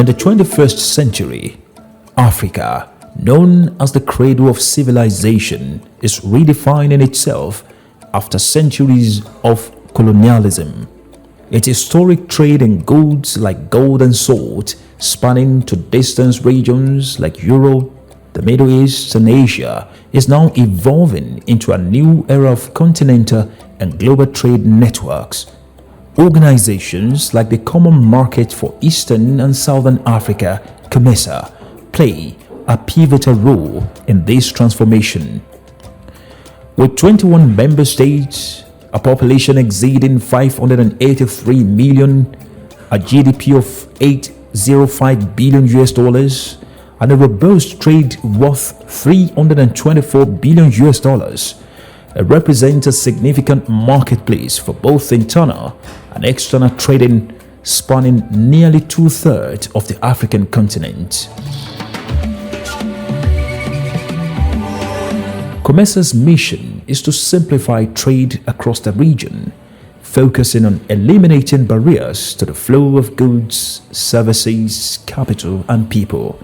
In the 21st century, Africa, known as the cradle of civilization, is redefining itself after centuries of colonialism. Its historic trade in goods like gold and salt, spanning to distant regions like Europe, the Middle East, and Asia, is now evolving into a new era of continental and global trade networks. Organizations like the Common Market for Eastern and Southern Africa, COMESA, play a pivotal role in this transformation. With 21 member states, a population exceeding 583 million, a GDP of 805 billion US dollars, and a robust trade worth 324 billion US dollars, it represents a significant marketplace for both internal and external trading, spanning nearly two-thirds of the African continent. COMESA's mission is to simplify trade across the region, focusing on eliminating barriers to the flow of goods, services, capital, and people.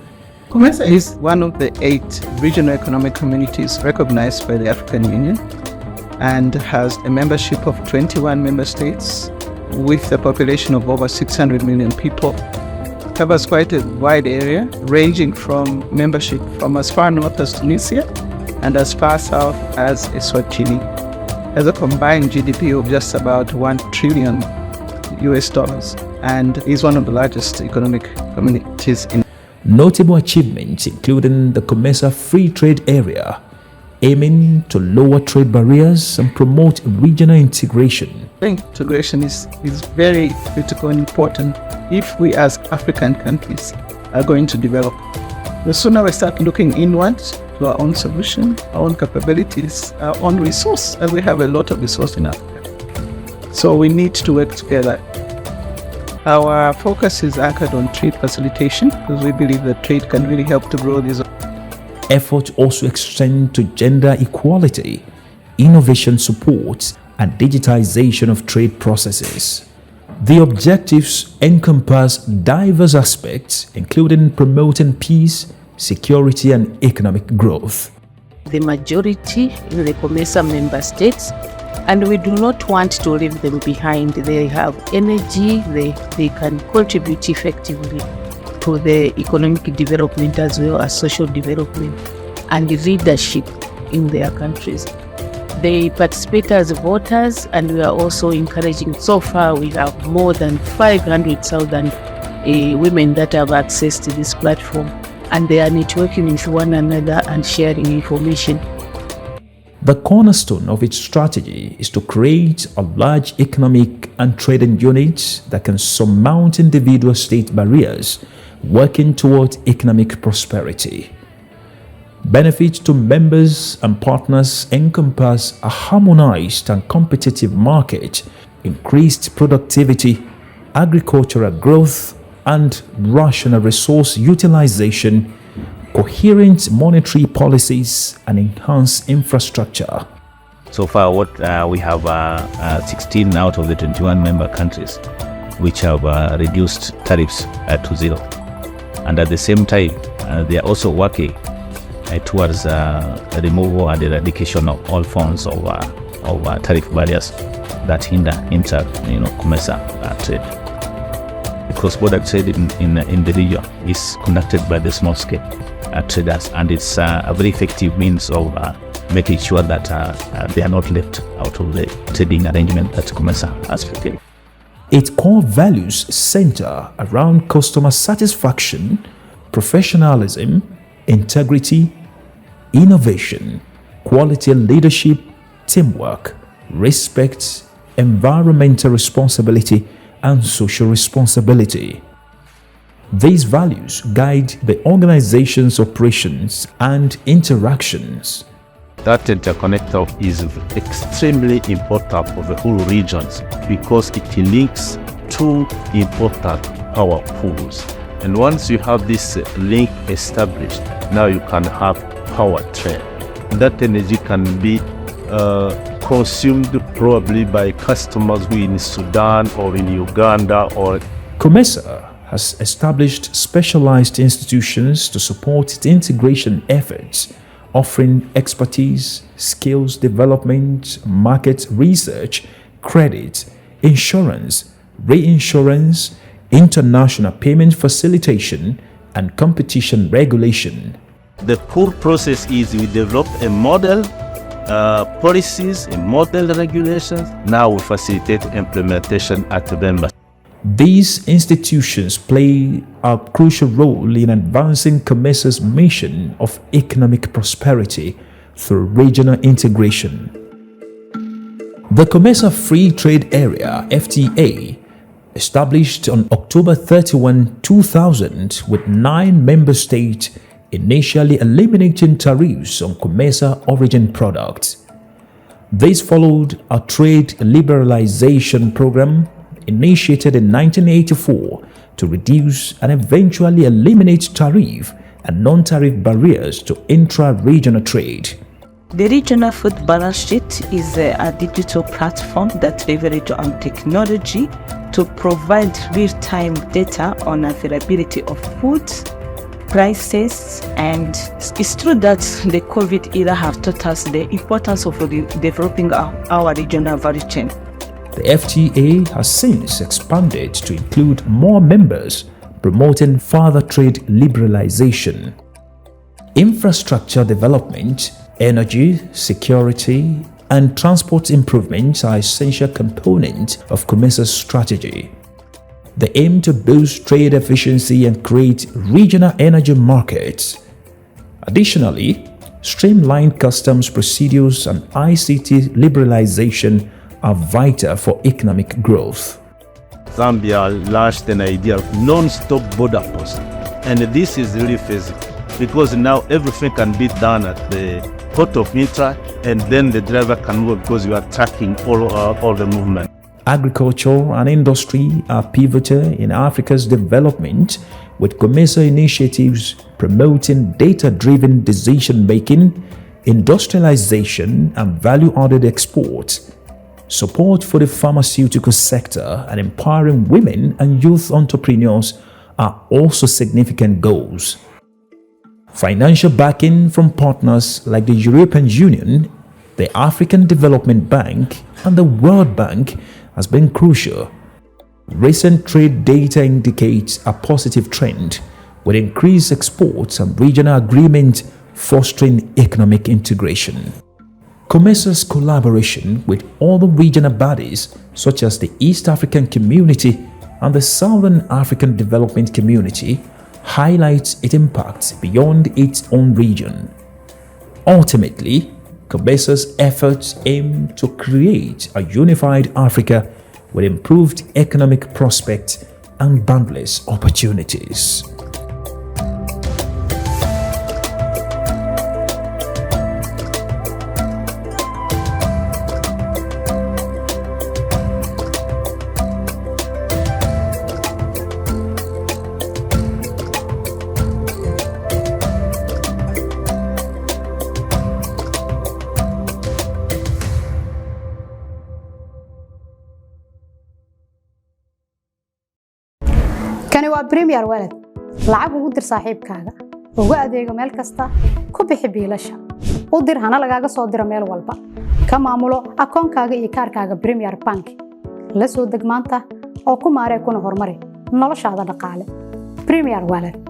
COMESA is one of the 8 regional economic communities recognized by the African Union and has a membership of 21 member states with a population of over 600 million people. It covers quite a wide area, ranging from membership from as far north as Tunisia and as far south as Eswatini, has a combined GDP of just about 1 trillion US dollars and is one of the largest economic communities in. Notable achievements including the COMESA Free Trade Area, aiming to lower trade barriers and promote regional integration. I think integration is very critical and important if we as African countries are going to develop. The sooner we start looking inwards to our own solution, our own capabilities, our own resource, and we have a lot of resource in Africa. So we need to work together. Our focus is anchored on trade facilitation because we believe that trade can really help to grow these. Efforts also extend to gender equality, innovation support, and digitization of trade processes. The objectives encompass diverse aspects, including promoting peace, security, and economic growth. The majority in the COMESA member states, and we do not want to leave them behind. They have energy, they can contribute effectively to the economic development as well as social development and leadership in their countries. They participate as voters, and we are also encouraging. So far, we have more than 500,000 women that have access to this platform, and they are networking with one another and sharing information. The cornerstone of its strategy is to create a large economic and trading unit that can surmount individual state barriers, working toward economic prosperity. Benefits to members and partners encompass a harmonized and competitive market, increased productivity, agricultural growth, and rational resource utilization, coherent monetary policies, and enhanced infrastructure. So far, what we have 16 out of the 21 member countries which have reduced tariffs to zero. And at the same time, they are also working towards the removal and eradication of all forms of tariff barriers that hinder COMESA trade. The cross-border trade in the region is conducted by the small-scale traders, and it's a very effective means of making sure that they are not left out of the trading arrangement that COMESA has fulfilled. Its core values center around customer satisfaction, professionalism, integrity, innovation, quality leadership, teamwork, respect, environmental responsibility, and social responsibility. These values guide the organization's operations and interactions. That interconnector is extremely important for the whole regions because it links two important power pools. And once you have this link established, now you can have power trade. That energy can be consumed probably by customers who in Sudan or in Uganda or. COMESA has established specialized institutions to support its integration efforts, offering expertise, skills development, market research, credit, insurance, reinsurance, international payment facilitation, and competition regulation. The core process is we develop a model, policies, a model regulations. Now we facilitate implementation at the member. These institutions play a crucial role in advancing COMESA's mission of economic prosperity through regional integration. The COMESA Free Trade Area (FTA), established on October 31, 2000, with 9 member states, initially eliminating tariffs on COMESA origin products. This followed a trade liberalization program initiated in 1984 to reduce and eventually eliminate tariff and non-tariff barriers to intra-regional trade. The Regional Food Balance Sheet is a digital platform that leverages on technology to provide real-time data on availability of food, prices, and it's true that the COVID era have taught us the importance of developing our regional value chain. The FTA has since expanded to include more members, promoting further trade liberalization. Infrastructure development, energy, security, and transport improvements are essential components of COMESA's strategy. They aim to boost trade efficiency and create regional energy markets. Additionally, streamlined customs procedures and ICT liberalization are vital for economic growth. Zambia launched an idea of non-stop border post, and this is really feasible because now everything can be done at the port of Mitra, and then the driver can move because you are tracking all the movement. Agriculture and industry are pivotal in Africa's development, with COMESA initiatives promoting data-driven decision-making, industrialization, and value-added exports. Support for the pharmaceutical sector and empowering women and youth entrepreneurs are also significant goals. Financial backing from partners like the European Union, the African Development Bank, and the World Bank has been crucial. Recent trade data indicates a positive trend, with increased exports and regional agreements fostering economic integration. COMESA's collaboration with other regional bodies such as the East African Community and the Southern African Development Community highlights its impact beyond its own region. Ultimately, COMESA's efforts aim to create a unified Africa with improved economic prospects and boundless opportunities. kani waa Premier Wallet lacag ugu dir saaxiibkaaga ugu adeego meel kasta ku bixi biilasha u dir hana lagaaga soo diro meel walba ka maamulo akoonkaaga iyo kaarkaaga Premier Bank la soo deg maanta oo ku maaree kuna horumari noloshaada dhaqaale Premier Wallet.